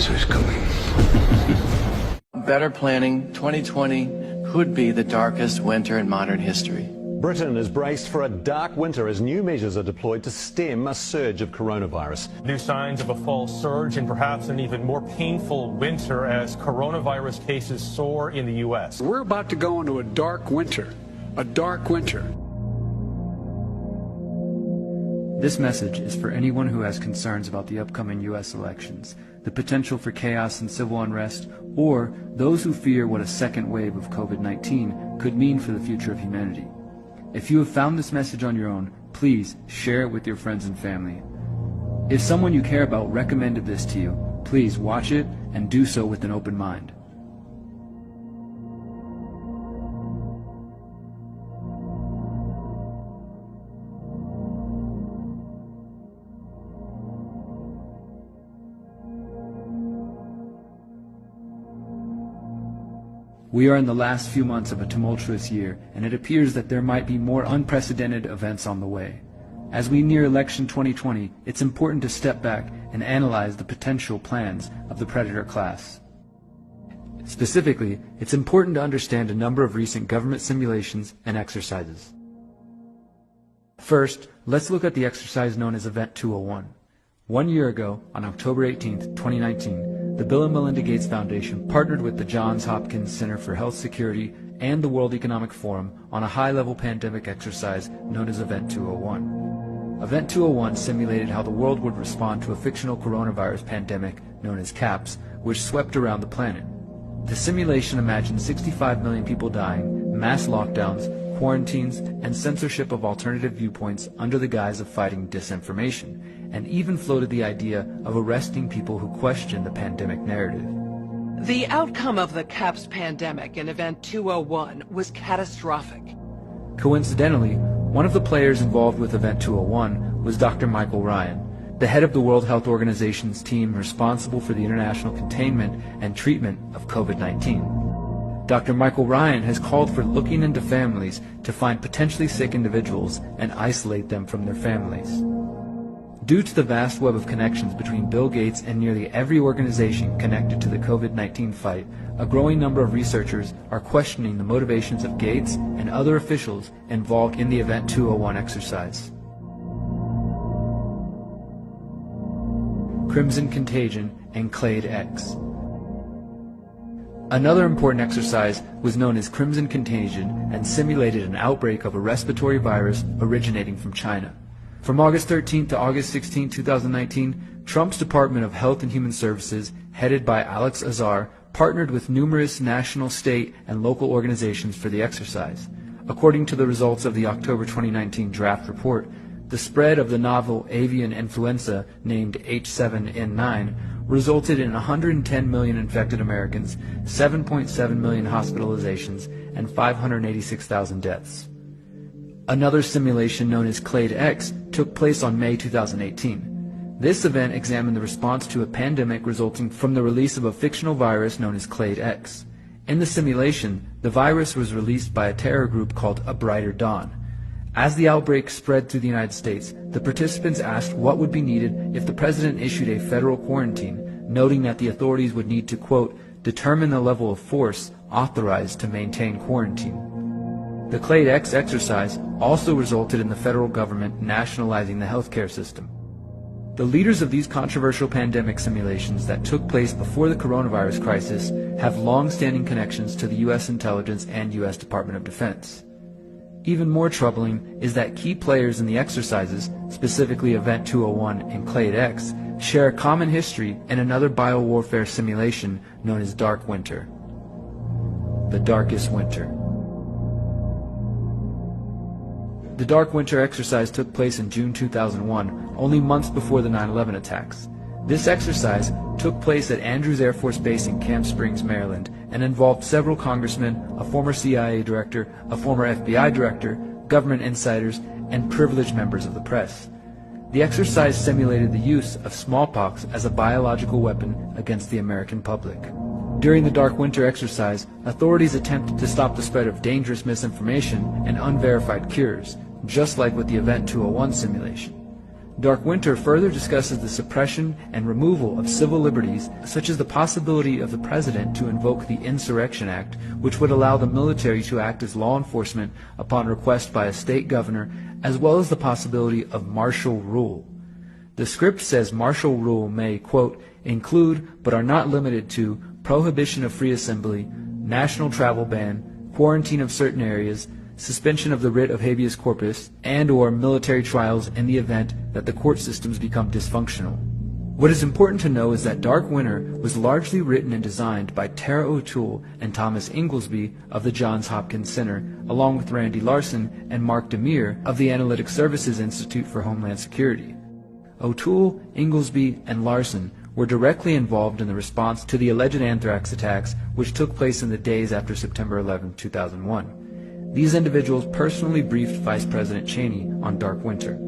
winter's coming. Better planning, 2020 could be the darkest winter in modern history. Britain is braced for a dark winter as new measures are deployed to stem a surge of coronavirus. New signs of a fall surge and perhaps an even more painful winter as coronavirus cases soar in the U.S. We're about to go into a dark winter. A dark winter. This message is for anyone who has concerns about the upcoming U.S. elections, the potential for chaos and civil unrest, or those who fear what a second wave of COVID-19 could mean for the future of humanity. If you have found this message on your own, please share it with your friends and family. If someone you care about recommended this to you, please watch it and do so with an open mind. We are in the last few months of a tumultuous year, and it appears that there might be more unprecedented events on the way. As we near election 2020, it's important to step back and analyze the potential plans of the predator class. Specifically, it's important to understand a number of recent government simulations and exercises. First, let's look at the exercise known as Event 201. 1 year ago, on October 18, 2019, the Bill and Melinda Gates Foundation partnered with the Johns Hopkins Center for Health Security and the World Economic Forum on a high-level pandemic exercise known as Event 201. Event 201 simulated how the world would respond to a fictional coronavirus pandemic known as CAPS, which swept around the planet. The simulation imagined 65 million people dying, mass lockdowns, quarantines, and censorship of alternative viewpoints under the guise of fighting disinformation, and even floated the idea of arresting people who question the pandemic narrative. The outcome of the CAPS pandemic in Event 201 was catastrophic. Coincidentally, one of the players involved with Event 201 was Dr. Michael Ryan, the head of the World Health Organization's team responsible for the international containment and treatment of COVID-19. Dr. Michael Ryan has called for looking into families to find potentially sick individuals and isolate them from their families. Due to the vast web of connections between Bill Gates and nearly every organization connected to the COVID-19 fight, a growing number of researchers are questioning the motivations of Gates and other officials involved in the Event 201 exercise. Crimson Contagion and Clade X. Another important exercise was known as Crimson Contagion and simulated an outbreak of a respiratory virus originating from China. From August 13 to August 16, 2019, Trump's Department of Health and Human Services, headed by Alex Azar, partnered with numerous national, state, and local organizations for the exercise. According to the results of the October 2019 draft report, the spread of the novel avian influenza named H7N9 resulted in 110 million infected Americans, 7.7 million hospitalizations, and 586,000 deaths. Another simulation known as Clade X took place on May 2018. This event examined the response to a pandemic resulting from the release of a fictional virus known as Clade X. In the simulation, the virus was released by a terror group called A Brighter Dawn. As the outbreak spread through the United States, the participants asked what would be needed if the president issued a federal quarantine, noting that the authorities would need to, quote, determine the level of force authorized to maintain quarantine. The Clade X exercise also resulted in the federal government nationalizing the healthcare system. The leaders of these controversial pandemic simulations that took place before the coronavirus crisis have long-standing connections to the U.S. intelligence and U.S. Department of Defense. Even more troubling is that key players in the exercises, specifically Event 201 and Clade X, share a common history in another biowarfare simulation known as Dark Winter. The Darkest Winter. The Dark Winter exercise took place in June 2001, only months before the 9/11 attacks. This exercise took place at Andrews Air Force Base in Camp Springs, Maryland, and involved several congressmen, a former CIA director, a former FBI director, government insiders, and privileged members of the press. The exercise simulated the use of smallpox as a biological weapon against the American public. During the Dark Winter exercise, authorities attempted to stop the spread of dangerous misinformation and unverified cures, just like with the Event 201 simulation. Dark Winter further discusses the suppression and removal of civil liberties, such as the possibility of the president to invoke the Insurrection Act, which would allow the military to act as law enforcement upon request by a state governor, as well as the possibility of martial rule. The script says martial rule may, quote, include, but are not limited to, prohibition of free assembly, national travel ban, quarantine of certain areas, suspension of the writ of habeas corpus, and or military trials in the event that the court systems become dysfunctional. What is important to know is that Dark Winter was largely written and designed by Tara O'Toole and Thomas Inglesby of the Johns Hopkins Center, along with Randy Larson and Mark Demir of the Analytic Services Institute for Homeland Security. O'Toole, Inglesby, and Larson were directly involved in the response to the alleged anthrax attacks which took place in the days after September 11, 2001. These individuals personally briefed Vice President Cheney on Dark Winter.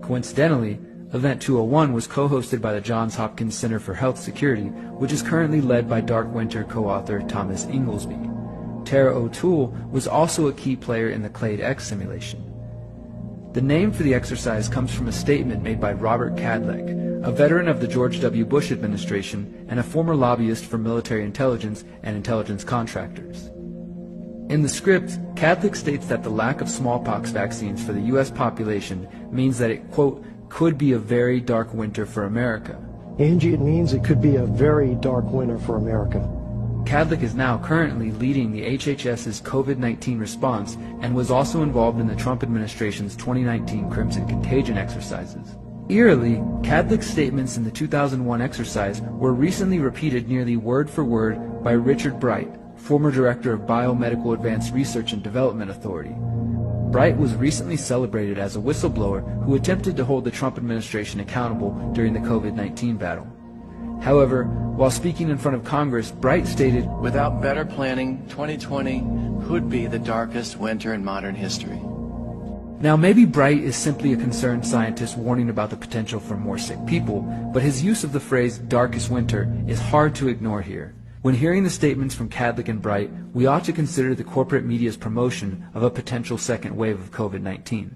Coincidentally, Event 201 was co-hosted by the Johns Hopkins Center for Health Security, which is currently led by Dark Winter co-author Thomas Inglesby. Tara O'Toole was also a key player in the Clade X simulation. The name for the exercise comes from a statement made by Robert Cadleck, a veteran of the George W. Bush administration and a former lobbyist for military intelligence and intelligence contractors. In the script, Cadleck states that the lack of smallpox vaccines for the U.S. population means that it, quote, could be a very dark winter for America. Angie, it means it could be a very dark winter for America. Cadleck is now currently leading the HHS's COVID-19 response and was also involved in the Trump administration's 2019 Crimson Contagion exercises. Eerily, Cadleck's statements in the 2001 exercise were recently repeated nearly word for word by Richard Bright, former director of Biomedical Advanced Research and Development Authority. Bright was recently celebrated as a whistleblower who attempted to hold the Trump administration accountable during the COVID-19 battle. However, while speaking in front of Congress, Bright stated, "Without better planning, 2020 could be the darkest winter in modern history." Now maybe Bright is simply a concerned scientist warning about the potential for more sick people, but his use of the phrase darkest winter is hard to ignore here. When hearing the statements from Cadleck and Bright, we ought to consider the corporate media's promotion of a potential second wave of COVID-19.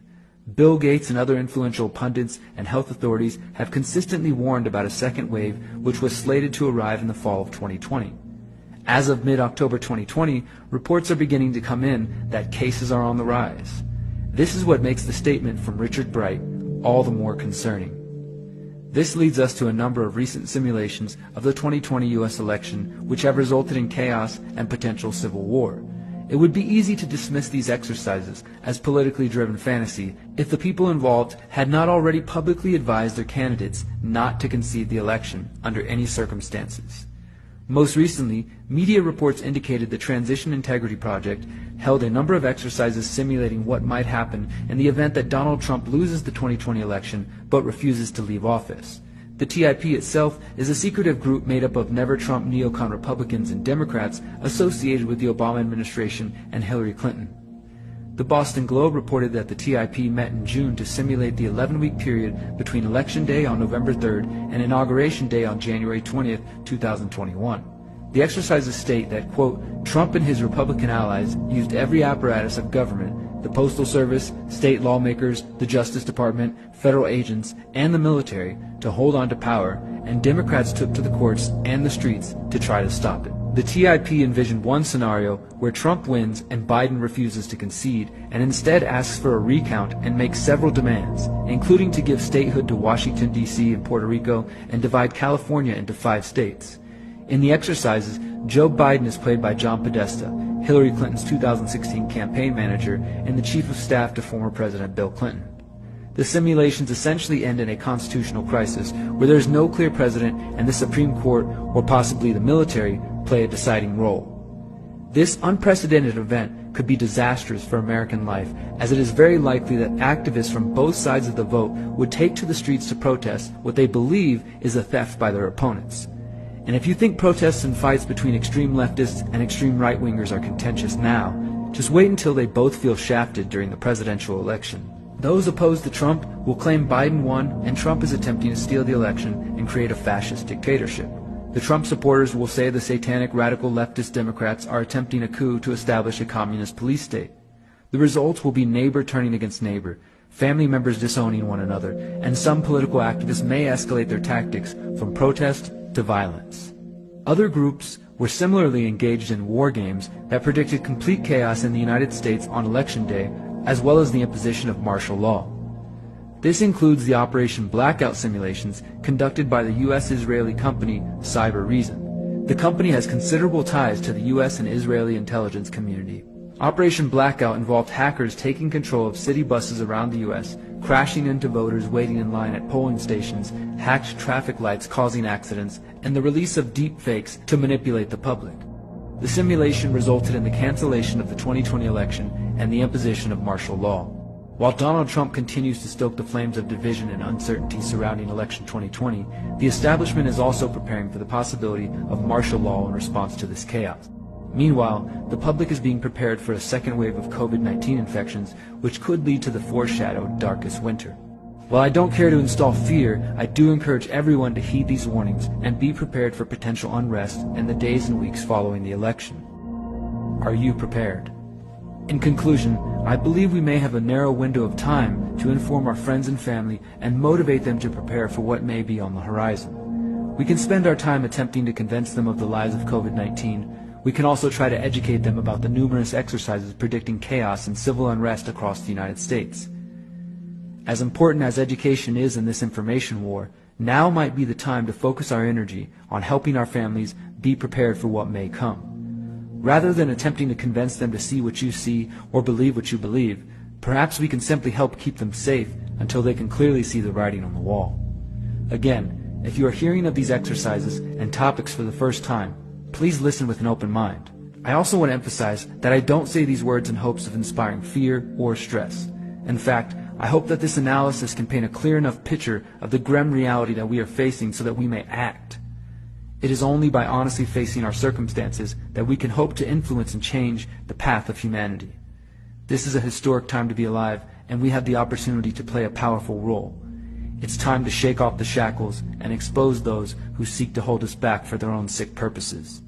Bill Gates and other influential pundits and health authorities have consistently warned about a second wave which was slated to arrive in the fall of 2020. As of mid-October 2020, reports are beginning to come in that cases are on the rise. This is what makes the statement from Richard Bright all the more concerning. This leads us to a number of recent simulations of the 2020 U.S. election which have resulted in chaos and potential civil war. It would be easy to dismiss these exercises as politically driven fantasy if the people involved had not already publicly advised their candidates not to concede the election under any circumstances. Most recently, media reports indicated the Transition Integrity Project held a number of exercises simulating what might happen in the event that Donald Trump loses the 2020 election but refuses to leave office. The TIP itself is a secretive group made up of never-Trump neocon Republicans and Democrats associated with the Obama administration and Hillary Clinton. The Boston Globe reported that the TIP met in June to simulate the 11-week period between Election Day on November 3rd and Inauguration Day on January 20th, 2021. The exercises state that, quote, Trump and his Republican allies used every apparatus of government, the Postal Service, state lawmakers, the Justice Department, federal agents, and the military to hold on to power, and Democrats took to the courts and the streets to try to stop it. The TIP envisioned one scenario where Trump wins and Biden refuses to concede and instead asks for a recount and makes several demands, including to give statehood to Washington, D.C. and Puerto Rico and divide California into 5 states. In the exercises, Joe Biden is played by John Podesta, Hillary Clinton's 2016 campaign manager and the chief of staff to former President Bill Clinton. The simulations essentially end in a constitutional crisis where there is no clear president and the Supreme Court, or possibly the military, play a deciding role. This unprecedented event could be disastrous for American life, as it is very likely that activists from both sides of the vote would take to the streets to protest what they believe is a theft by their opponents. And if you think protests and fights between extreme leftists and extreme right-wingers are contentious now, just wait until they both feel shafted during the presidential election. Those opposed to Trump will claim Biden won and Trump is attempting to steal the election and create a fascist dictatorship. The Trump supporters will say the satanic radical leftist Democrats are attempting a coup to establish a communist police state. The results will be neighbor turning against neighbor, family members disowning one another, and some political activists may escalate their tactics from protest to violence. Other groups were similarly engaged in war games that predicted complete chaos in the United States on Election Day, as well as the imposition of martial law. This includes the Operation Blackout simulations conducted by the U.S.-Israeli company Cyber Reason. The company has considerable ties to the U.S. and Israeli intelligence community. Operation Blackout involved hackers taking control of city buses around the U.S., crashing into voters waiting in line at polling stations, hacked traffic lights causing accidents, and the release of deep fakes to manipulate the public. The simulation resulted in the cancellation of the 2020 election and the imposition of martial law. While Donald Trump continues to stoke the flames of division and uncertainty surrounding election 2020, the establishment is also preparing for the possibility of martial law in response to this chaos. Meanwhile, the public is being prepared for a second wave of COVID-19 infections, which could lead to the foreshadowed darkest winter. While I don't care to install fear, I do encourage everyone to heed these warnings and be prepared for potential unrest in the days and weeks following the election. Are you prepared? In conclusion, I believe we may have a narrow window of time to inform our friends and family and motivate them to prepare for what may be on the horizon. We can spend our time attempting to convince them of the lies of COVID-19. We can also try to educate them about the numerous exercises predicting chaos and civil unrest across the United States. As important as education is in this information war, now might be the time to focus our energy on helping our families be prepared for what may come. Rather than attempting to convince them to see what you see or believe what you believe, perhaps we can simply help keep them safe until they can clearly see the writing on the wall. Again, if you are hearing of these exercises and topics for the first time, please listen with an open mind. I also want to emphasize that I don't say these words in hopes of inspiring fear or stress. In fact, I hope that this analysis can paint a clear enough picture of the grim reality that we are facing so that we may act. It is only by honestly facing our circumstances that we can hope to influence and change the path of humanity. This is a historic time to be alive, and we have the opportunity to play a powerful role. It's time to shake off the shackles and expose those who seek to hold us back for their own sick purposes.